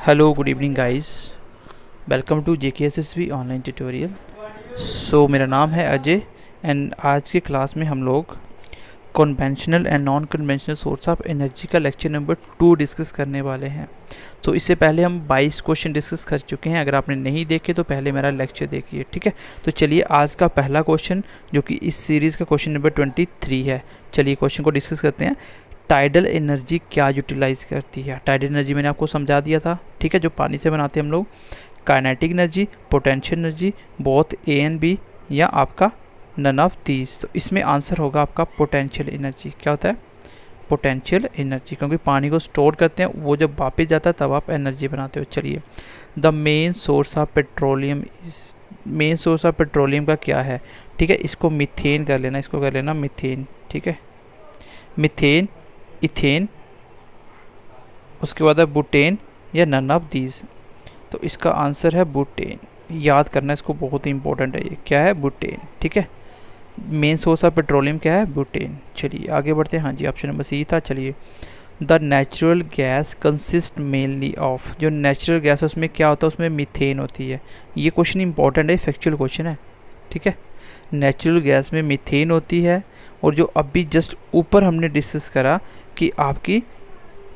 Hello good evening guys, welcome to JKSSB online tutorial. मेरा नाम है अजय एंड आज के क्लास में हम लोग conventional and non conventional source of energy का लेक्चर नंबर 2 डिस्कस करने वाले हैं। तो इससे पहले हम 22 क्वेश्चन डिस्कस कर चुके हैं। अगर आपने नहीं देखे तो पहले मेरा लेक्चर देखिए, ठीक है। तो चलिए आज का पहला क्वेश्चन जो कि इस सीरीज़ का क्वेश्चन नंबर 23 है, चलिए क्वेश्चन को डिस्कस करते हैं। टाइडल एनर्जी क्या यूटिलाइज करती है? टाइडल एनर्जी मैंने आपको समझा दिया था, ठीक है, जो पानी से बनाते हैं हम लोग। Kinetic energy, potential energy, both A and B, या आपका नन ऑफ दीज। तो इसमें आंसर होगा आपका पोटेंशियल एनर्जी। क्या होता है? पोटेंशियल एनर्जी, क्योंकि पानी को स्टोर करते हैं, वो जब वापस जाता है तब आप एनर्जी बनाते हो। चलिए, the main source of petroleum is, main source of petroleum का क्या है? ठीक है, इसको मीथेन कर लेना, इसको कर लेना मीथेन, ठीक है। मीथेन, इथेन, उसके बाद है बुटेन या नन ऑफ दीज। तो इसका आंसर है बुटेन। याद करना इसको, बहुत ही इंपॉर्टेंट है ये। क्या है? बुटेन, ठीक है। मेन सोर्स ऑफ पेट्रोलियम क्या है? बुटेन। चलिए आगे बढ़ते हैं। हाँ जी, ऑप्शन नंबर सी था। चलिए, the natural gas consist mainly of, जो नेचुरल गैस है उसमें क्या होता है? उसमें मीथेन होती है। ये क्वेश्चन इंपॉर्टेंट है, फैक्चुअल क्वेश्चन है, ठीक है। नेचुरल गैस में मीथेन होती है, और जो अभी जस्ट ऊपर हमने डिस्कस करा कि आपकी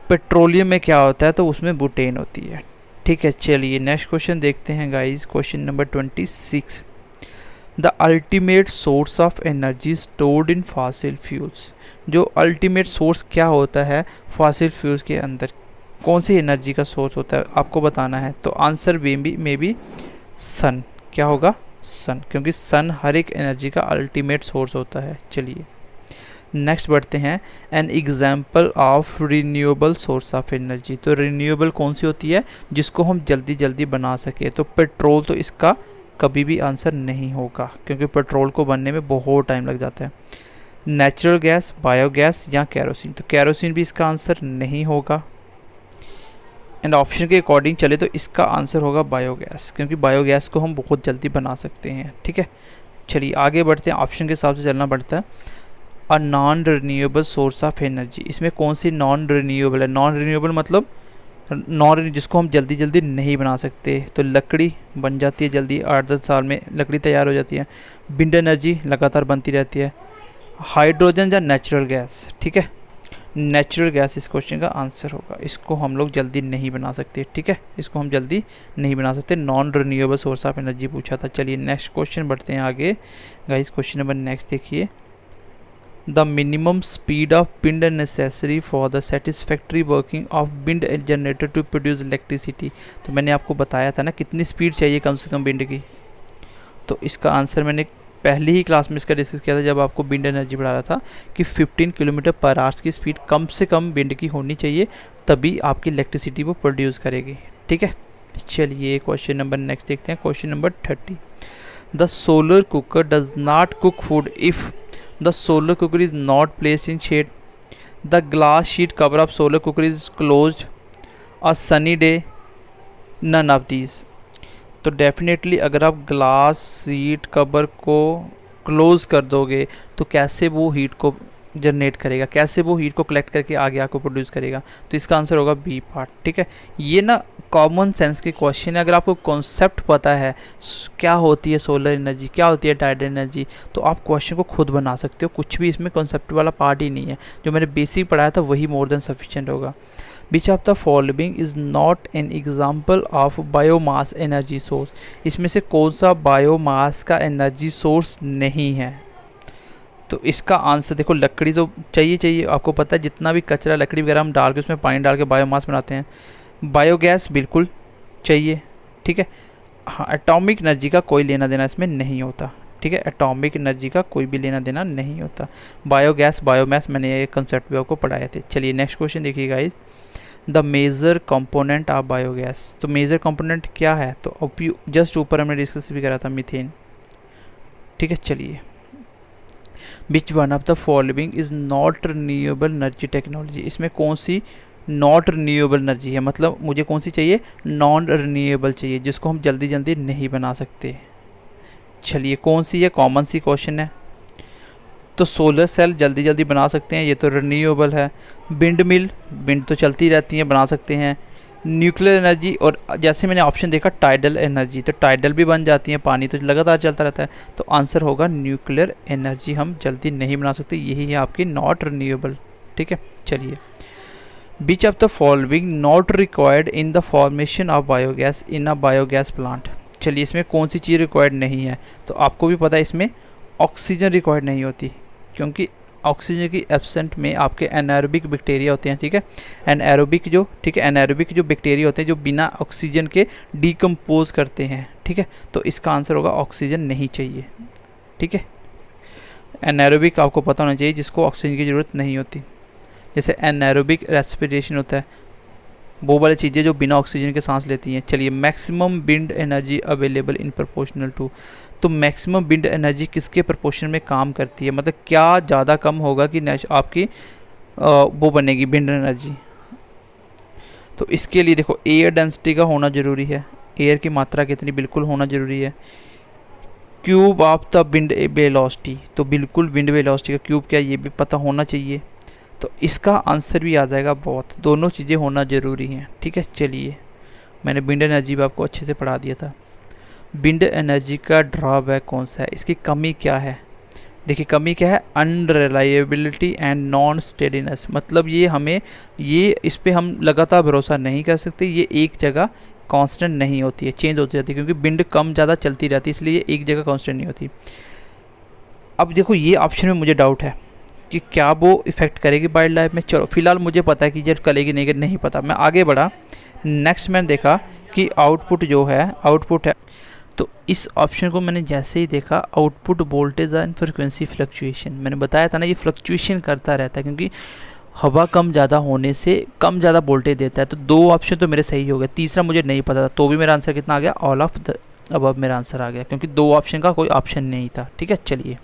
पेट्रोलियम में क्या होता है, तो उसमें बुटेन होती है, ठीक है। चलिए नेक्स्ट क्वेश्चन देखते हैं guys, question number 26। The ultimate source of energy stored in fossil fuels, जो अल्टीमेट सोर्स क्या होता है फॉसिल फ्यूल्स के अंदर, कौन सी एनर्जी का सोर्स होता है आपको बताना है। तो आंसर में भी सन। क्या होगा? सन, क्योंकि सन हर एक एनर्जी का अल्टीमेट सोर्स होता है। चलिए नेक्स्ट बढ़ते हैं। An example of renewable source of energy, तो रिन्यूएबल कौन सी होती है जिसको हम जल्दी जल्दी बना सके? तो पेट्रोल तो इसका कभी भी आंसर नहीं होगा, क्योंकि पेट्रोल को बनने में बहुत टाइम लग जाता है। नेचुरल गैस, बायोगैस या कैरोसिन, तो कैरोसिन भी इसका आंसर नहीं होगा। एंड ऑप्शन के अकॉर्डिंग चले तो इसका आंसर होगा बायोगैस, क्योंकि बायोगैस को हम बहुत जल्दी बना सकते हैं, ठीक है। चलिए आगे बढ़ते हैं, ऑप्शन के हिसाब से चलना पड़ता है। A non renewable source of energy, इसमें कौन सी नॉन रिन्यूएबल है? नॉन रिन्यूएबल मतलब नॉन, जिसको हम जल्दी जल्दी नहीं बना सकते। तो लकड़ी बन जाती है जल्दी, 8-10 साल में लकड़ी तैयार हो जाती है। विंड एनर्जी लगातार बनती रहती है। हाइड्रोजन या नेचुरल गैस, ठीक है। नेचुरल गैस इस क्वेश्चन का आंसर होगा। इसको हम लोग जल्दी नहीं बना सकते, ठीक है, इसको हम जल्दी नहीं बना सकते। Non renewable source of energy पूछा था। चलिए नेक्स्ट क्वेश्चन बढ़ते हैं आगे गाइस। क्वेश्चन नंबर नेक्स्ट देखिए। The minimum speed of wind is necessary for the satisfactory working of wind generator to produce electricity। तो मैंने आपको बताया था ना कितनी स्पीड चाहिए कम से कम विंड की। तो इसका आंसर मैंने पहली ही क्लास में इसका डिस्कस किया था, जब आपको विंड एनर्जी पढ़ा रहा था कि 15 किलोमीटर पर आवर्स की स्पीड कम से कम विंड की होनी चाहिए, तभी आपकी इलेक्ट्रिसिटी वो प्रोड्यूस करेगी, ठीक है। चलिए क्वेश्चन नंबर नेक्स्ट देखते हैं। Question number 30। The solar cooker does not cook food if the solar cooker is not placed in shade, the glass sheet cover of solar cooker is closed, a sunny day, none of these। तो definitely अगर आप glass sheet cover को close कर दोगे तो कैसे वो heat को जनरेट करेगा, कैसे वो हीट को कलेक्ट करके आगे आपको प्रोड्यूस करेगा? तो इसका आंसर होगा बी पार्ट, ठीक है। ये ना कॉमन सेंस के क्वेश्चन है। अगर आपको कॉन्सेप्ट पता है क्या होती है सोलर एनर्जी, क्या होती है टाइडल एनर्जी, तो आप क्वेश्चन को खुद बना सकते हो। कुछ भी इसमें कॉन्सेप्ट वाला पार्ट ही नहीं है। जो मैंने बेसिक पढ़ाया था वही मोर देन सफिशिएंट होगा। Which of the following is not an example of biomass energy source, इसमें से कौन सा बायोमास का एनर्जी सोर्स नहीं है? तो इसका आंसर देखो, लकड़ी तो चाहिए, आपको पता है जितना भी कचरा लकड़ी वगैरह हम डाल के उसमें पानी डाल के बायोमास बनाते हैं। बायोगैस बिल्कुल चाहिए, ठीक है। हाँ, एटॉमिक एनर्जी का कोई लेना देना इसमें नहीं होता, ठीक है। एटॉमिक एनर्जी का कोई भी लेना देना नहीं होता। बायोगैस, बायोमास, मैंने ये कंसेप्ट भी आपको पढ़ाए थे। चलिए नेक्स्ट क्वेश्चन देखिए guys. The major component of biogas, तो मेजर कंपोनेंट क्या है? तो जस्ट ऊपर हमने डिस्कस भी करा था, मीथेन, ठीक है। चलिए, which one of the following is not renewable energy technology, इसमें कौन सी नॉट रिन्यूएबल एनर्जी है? मतलब मुझे कौन सी चाहिए? नॉन रिन्यूएबल चाहिए, जिसको हम जल्दी जल्दी नहीं बना सकते। चलिए कौन सी है? कॉमन सी क्वेश्चन है। तो सोलर सेल जल्दी जल्दी बना सकते हैं, ये तो रिन्यूएबल है। विंड मिल, विंड तो चलती रहती हैं, बना सकते हैं। न्यूक्लियर एनर्जी, और जैसे मैंने ऑप्शन देखा टाइडल एनर्जी, तो टाइडल भी बन जाती है, पानी तो लगातार चलता रहता है, तो आंसर होगा न्यूक्लियर एनर्जी हम जल्दी नहीं बना सकते, यही है आपकी नॉट रिन्यूएबल। ठीक है, चलिए। Which of the following not required in the formation of biogas in a biogas plant. चलिए, इसमें कौन सी चीज़ रिक्वायर्ड नहीं है, तो आपको भी पता है इसमें ऑक्सीजन रिक्वायर्ड नहीं होती, क्योंकि ऑक्सीजन की एब्सेंट में आपके एनारोबिक बैक्टीरिया होते हैं। ठीक है, एनारोबिक जो बैक्टीरिया होते हैं जो बिना ऑक्सीजन के डिकम्पोज करते हैं। ठीक है, तो इसका आंसर होगा ऑक्सीजन नहीं चाहिए। ठीक है, एनारोबिक आपको पता होना चाहिए जिसको ऑक्सीजन की ज़रूरत नहीं होती, जैसे एनारोबिक रेस्पिरेशन होता है, वो वाली चीज़ें जो बिना ऑक्सीजन के सांस लेती हैं। चलिए, maximum wind energy available in proportional to, तो मैक्सिमम विंड एनर्जी किसके प्रोपोर्शन में काम करती है, मतलब क्या ज़्यादा कम होगा कि आपकी वो बनेगी विंड एनर्जी। तो इसके लिए देखो, एयर डेंसिटी का होना ज़रूरी है, एयर की मात्रा कितनी बिल्कुल होना ज़रूरी है। Cube of the wind velocity, तो बिल्कुल विंड वेलोसिटी का क्यूब क्या ये भी पता होना चाहिए, तो इसका आंसर भी आ जाएगा बहुत, दोनों चीज़ें होना ज़रूरी हैं। ठीक है, चलिए, मैंने विंड एनर्जी भी आपको अच्छे से पढ़ा दिया था। विंड एनर्जी का ड्रॉबैक कौन सा है, इसकी कमी क्या है? देखिए, कमी क्या है, अनरिलायबिलिटी एंड नॉन स्टेडीनेस, मतलब ये इस पर हम लगातार भरोसा नहीं कर सकते, ये एक जगह कांस्टेंट नहीं होती है, चेंज होती रहती है, क्योंकि विंड कम ज़्यादा चलती रहती है, इसलिए ये एक जगह कांस्टेंट नहीं होती। अब देखो, ये ऑप्शन में मुझे डाउट है कि क्या वो इफ़ेक्ट करेगी वाइल्ड लाइफ में। चलो, फिलहाल मुझे पता है कि जब करेगी नहीं पता, मैं आगे बढ़ा। नेक्स्ट मैंने देखा कि आउटपुट है, तो इस ऑप्शन को मैंने जैसे ही देखा, output voltage and frequency fluctuation, मैंने बताया था ना ये फ्लक्चुएशन करता रहता है, क्योंकि हवा कम ज़्यादा होने से कम ज़्यादा वोल्टेज देता है। तो दो ऑप्शन तो मेरे सही हो गए, तीसरा मुझे नहीं पता था, तो भी मेरा आंसर कितना आ गया, ऑल ऑफ द अबव मेरा आंसर आ गया, क्योंकि दो ऑप्शन का कोई ऑप्शन नहीं था। ठीक है, चलिए।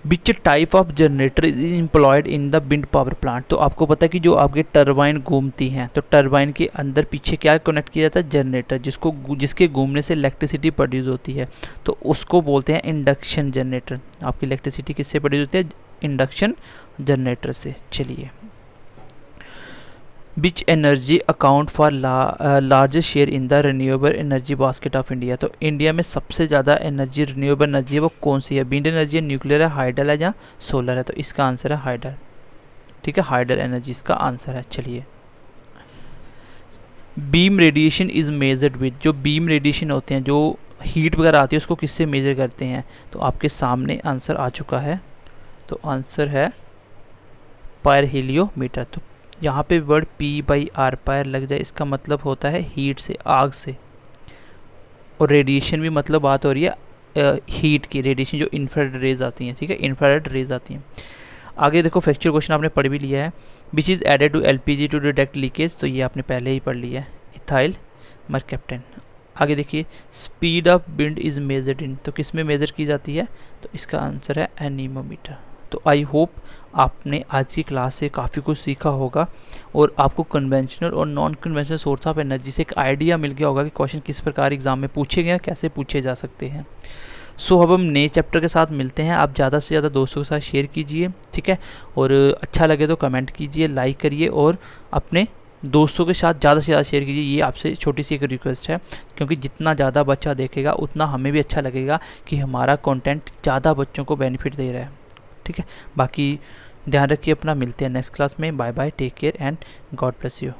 Which type of generator is employed in the wind power plant, तो आपको पता है कि जो आपके टरबाइन घूमती हैं, तो टरबाइन के अंदर पीछे क्या कनेक्ट किया जाता है, जनरेटर, जिसके घूमने से इलेक्ट्रिसिटी प्रोड्यूस होती है, तो उसको बोलते हैं इंडक्शन जनरेटर। आपकी इलेक्ट्रिसिटी किससे प्रोड्यूस होती है, इंडक्शन जनरेटर से। चलिए, which energy account for largest share in the renewable energy basket of India, तो इंडिया में सबसे ज़्यादा एनर्जी रिन्यूएबल एनर्जी है वो कौन सी है, विंड एनर्जी है, न्यूक्लियर है, हाइडल है या सोलर है, तो इसका आंसर है हाइडल। ठीक है, हाइडल एनर्जी इसका आंसर है। चलिए, beam radiation is measured with, जो बीम रेडिएशन होते हैं, जो हीट वगैरह आती है, उसको किससे मेजर करते हैं, तो आपके सामने आंसर आ चुका है, तो आंसर है पायरहेलियोमीटर। तो यहाँ पे वर्ड P/R पायर लग जाए, इसका मतलब होता है हीट से, आग से, और रेडिएशन भी मतलब बात हो रही है हीट की, रेडिएशन जो इंफ्रारेड रेज आती हैं। ठीक है, इंफ्रारेड रेज आती हैं। आगे देखो, फैक्चुअल क्वेश्चन आपने पढ़ भी लिया है, which is added to LPG to detect leakage, तो ये आपने पहले ही पढ़ लिया है, इथाइल मरकैप्टन। आगे देखिए, speed of wind is measured in, तो किस में मेजर की जाती है, तो इसका आंसर है एनीमोमीटर। तो आई होप आपने आज की क्लास से काफ़ी कुछ सीखा होगा, और आपको कन्वेंशनल और non conventional source of energy से एक आइडिया मिल गया होगा कि क्वेश्चन किस प्रकार एग्जाम में पूछे गए हैं, कैसे पूछे जा सकते हैं। सो अब हम नए चैप्टर के साथ मिलते हैं। आप ज़्यादा से ज़्यादा दोस्तों के साथ शेयर कीजिए, ठीक है, और अच्छा लगे तो कमेंट कीजिए, लाइक करिए, और अपने दोस्तों के साथ ज़्यादा से ज़्यादा शेयर कीजिए। ये आपसे छोटी सी एक रिक्वेस्ट है, क्योंकि जितना ज़्यादा बच्चा देखेगा उतना हमें भी अच्छा लगेगा कि हमारा कंटेंट ज़्यादा बच्चों को बेनिफिट दे रहा है। ठीक है, बाकी ध्यान रखिए अपना, मिलते हैं नेक्स्ट क्लास में। Bye bye, take care and God bless you.